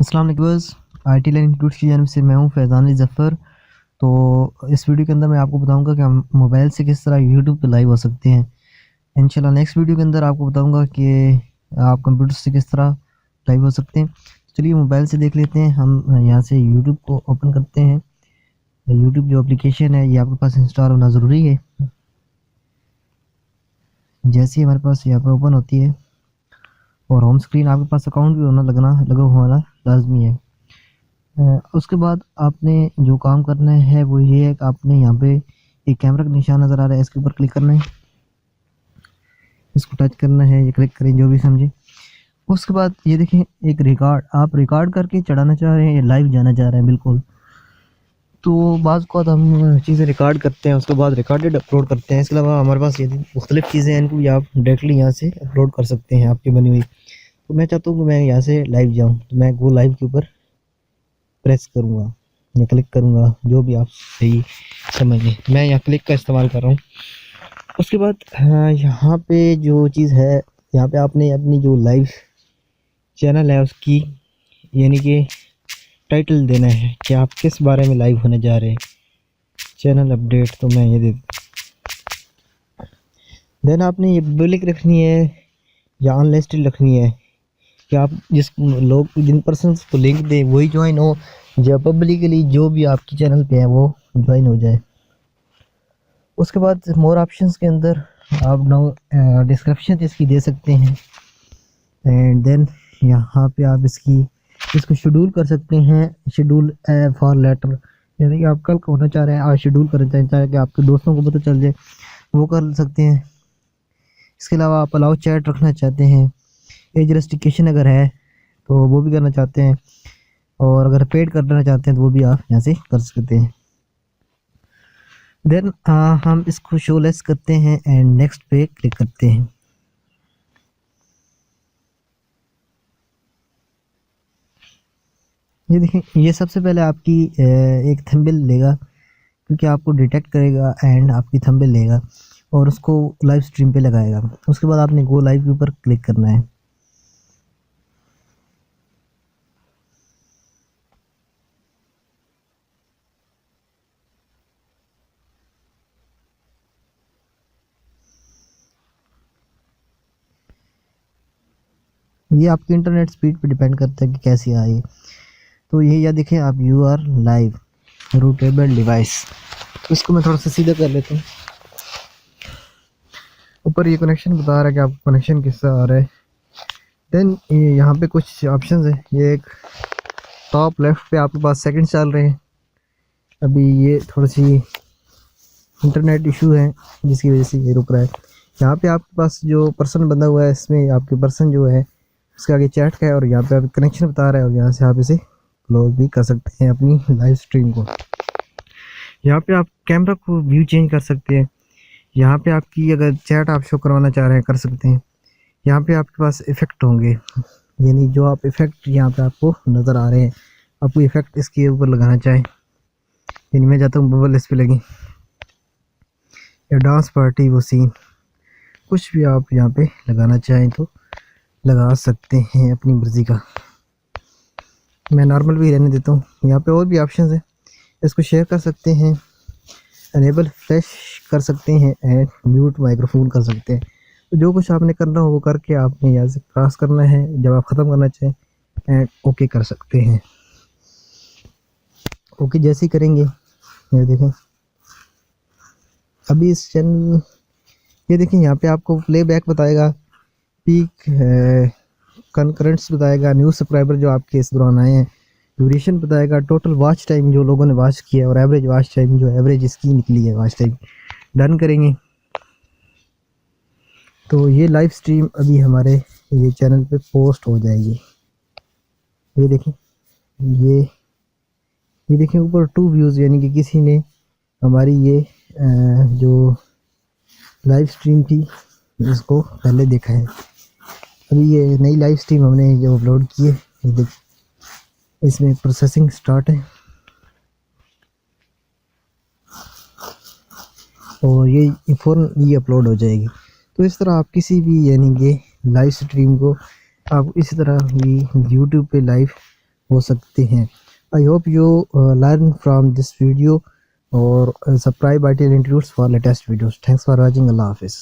अस्सलाम वालेकुम IT learning institute की जानिब से मैं हूं फैज़ान अली ज़फ़र। तो इस वीडियो के अंदर मैं आपको बताऊंगा कि हम मोबाइल से किस तरह यूट्यूब पे लाइव हो सकते हैं। इंशाल्लाह नेक्स्ट वीडियो के अंदर आपको बताऊंगा कि आप कंप्यूटर से किस तरह लाइव हो सकते हैं। चलिए मोबाइल से देख लेते हैं। हम यहाँ से यूट्यूब को ओपन करते हैं। यूट्यूब जो एप्लीकेशन है ये आपके पास इंस्टॉल होना ज़रूरी है। जैसे ही हमारे पास यहाँ पर ओपन होती है और होम स्क्रीन आपके पास अकाउंट भी लगा होना लाजमी है। उसके बाद आपने जो काम करना है वो ये है कि आपने यहाँ पे एक कैमरा का निशान नज़र आ रहा है, इसके ऊपर क्लिक करना है, इसको टच करना है, ये क्लिक करें जो भी समझे। उसके बाद ये देखें एक रिकॉर्ड, आप रिकॉर्ड करके चढ़ाना चाह रहे हैं या लाइव जाना चाह रहे हैं। बिल्कुल, तो बाज़ को हम चीज़ें रिकॉर्ड करते हैं, उसके बाद रिकॉर्डेड अपलोड करते हैं। इसके अलावा हमारे पास ये मुख्तलिफ़ चीज़ें हैं, इनको भी आप डायरेक्टली यहाँ से अपलोड कर सकते हैं आपकी बनी हुई। तो मैं चाहता हूँ कि मैं यहाँ से लाइव जाऊँ, तो मैं गो लाइव के ऊपर प्रेस करूँगा या क्लिक करूँगा, जो भी आप सही समझें। मैं यहाँ क्लिक का इस्तेमाल कर रहा हूँ। उसके बाद यहाँ पे जो चीज़ है, यहाँ पे आपने अपनी जो लाइव चैनल है उसकी यानी कि टाइटल देना है कि आप किस बारे में लाइव होने जा रहे हैं। चैनल अपडेट, तो मैं ये दे, देन आपने ये पब्लिक रखनी है या अनलिस्टेड रखनी है कि आप जिन पर्सन को लिंक दें वही ज्वाइन हो, या पब्लिकली जो भी आपकी चैनल पे है वो ज्वाइन हो जाए। उसके बाद मोर ऑप्शंस के अंदर आप डिस्क्रिप्शन इसकी दे सकते हैं। एंड देन यहाँ पे आप इसको शेड्यूल कर सकते हैं। शेड्यूल फॉर लेटर, यानी कि आप कल का होना चाह रहे हैं और शेड्यूल करना चाहते हैं कि आपके दोस्तों को पता चल जाए, वो कर सकते हैं। इसके अलावा आप अलाउ चैट रखना चाहते हैं, एज रेस्ट्रिक्शन अगर है तो वो भी करना चाहते हैं, और अगर पेड करना चाहते हैं तो वो भी आप यहाँ से कर सकते हैं। देन हम इसको शो लेस करते हैं एंड नेक्स्ट पे क्लिक करते हैं। ये देखें, ये सबसे पहले आपकी एक थंबनेल लेगा, क्योंकि आपको डिटेक्ट करेगा एंड आपकी थंबनेल लेगा और उसको लाइव स्ट्रीम पे लगाएगा। उसके बाद आपने गो लाइव के ऊपर क्लिक करना है। ये आपकी इंटरनेट स्पीड पे डिपेंड करता है कि कैसी आ रही है। तो ये या देखें आप you are live routable device, तो इसको मैं थोड़ा सा सीधा कर लेता हूँ। ऊपर ये कनेक्शन बता रहा है कि आपको कनेक्शन किससे आ रहा है। देन यहाँ पे कुछ ऑप्शंस है। ये एक टॉप लेफ्ट पे आपके पास सेकंड चल रहे हैं। अभी ये थोड़ी सी इंटरनेट इशू है जिसकी वजह से ये रुक रहा है। यहाँ पे आपके पास जो पर्सन बंदा हुआ है, इसमें आपके पर्सन जो है उसके आगे चैट का है और यहाँ पे आप कनेक्शन बता रहा है, और यहाँ से आप इसे क्लोज भी कर सकते हैं अपनी लाइव स्ट्रीम को। यहाँ पे आप कैमरा को व्यू चेंज कर सकते हैं। यहाँ पे आपकी अगर चैट आप शो करवाना चाह रहे हैं कर सकते हैं। यहाँ पे आपके पास इफ़ेक्ट होंगे, यानी जो आप इफ़ेक्ट यहाँ पे आपको नज़र आ रहे हैं, आपको इफ़ेक्ट इसके ऊपर लगाना चाहें, यानी मैं चाहता हूँ बबल इस पे लगी या डांस पार्टी वो सीन, कुछ भी आप यहाँ पे लगाना चाहें तो लगा सकते हैं अपनी मर्ज़ी का। मैं नॉर्मल भी रहने देता हूँ। यहाँ पे और भी ऑप्शंस हैं, इसको शेयर कर सकते हैं, अनेबल फ्लैश कर सकते हैं एंड म्यूट माइक्रोफोन कर सकते हैं। तो जो कुछ आपने करना हो वो करके आपने यहाँ से क्रॉस करना है। जब आप ख़त्म करना चाहें एंड ओके कर सकते हैं। ओके जैसे ही करेंगे, ये देखें अभी इस चैनल, ये देखें यहाँ पे आपको प्लेबैक बताएगा, पीक कंकरेंट्स बताएगा, न्यू सब्सक्राइबर जो आपके इस दौरान आए हैं, ड्यूरेशन बताएगा, टोटल वॉच टाइम जो लोगों ने वॉच किया और एवरेज वॉच टाइम जो एवरेज इसकी निकली है वॉच टाइम। डन करेंगे तो ये लाइव स्ट्रीम अभी हमारे ये चैनल पे पोस्ट हो जाएगी। ये देखें, ये देखें ऊपर 2 व्यूज़, यानी कि किसी ने हमारी ये जो लाइव स्ट्रीम थी इसको पहले देखा है। अभी ये नई लाइव स्ट्रीम हमने जो अपलोड की है, ये देख, इसमें प्रोसेसिंग स्टार्ट है और ये फ़ौरन ये अपलोड हो जाएगी। तो इस तरह आप किसी भी यानी कि लाइव स्ट्रीम को आप इसी तरह भी यूट्यूब पे लाइव हो सकते हैं। I hope you learn from this video और subscribe button includes for latest videos. Thanks for watching. अल्लाह हाफिज़।